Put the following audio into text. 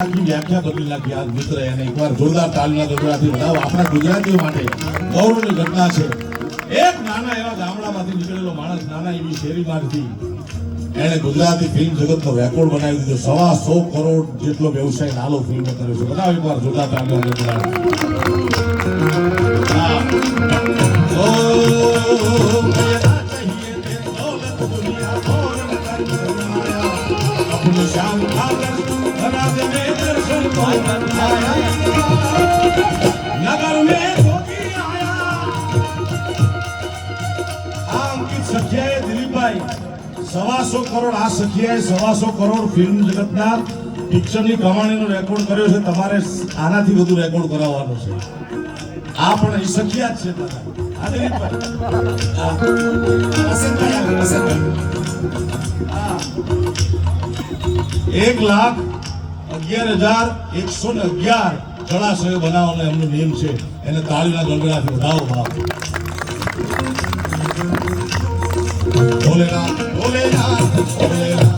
આખી વ્યાખ્યા બદલી નાખી આ મિત્ર એને એકવાર જોરદાર તાળીના ગગડાથી વધાવો. આપણા ગુજરાતીઓ માટે ગૌરવની ઘટના છે. એક નાના એવા ગામડામાંથી નીકળેલો માણસ નાના એવી શેરીમાંથી એને ગુજરાતી ફિલ્મ જગતનો રેકોર્ડ બનાવી દીધો. 125 કરોડ જેટલો વ્યવસાય નાનો ફિલ્મે કર્યો છે. બધા એકવાર જોરદાર તાળીના ગગડા. शाम बना दे दर्शन नगर में धोती आया आम की सखियाए दिलीपभाई 125 करोड़ आ सखियाए 125 करोड़ फिल्म जगतना પિક્ચરની કમાણીનો રેકોર્ડ કર્યો છે. તમારે આનાથી વધુ રેકોર્ડ કરાવવાનો છે. આ પણ એ સખિયા જ છે બધા. આ દિલીપભાઈ 1,11,111 જળાશયો બનાવવાનો એમનો નિયમ છે. એને તાળીના ગળગળાથી વધાવો ભાવ. ભોલેનાથ ભોલેનાથ ભોલેનાથ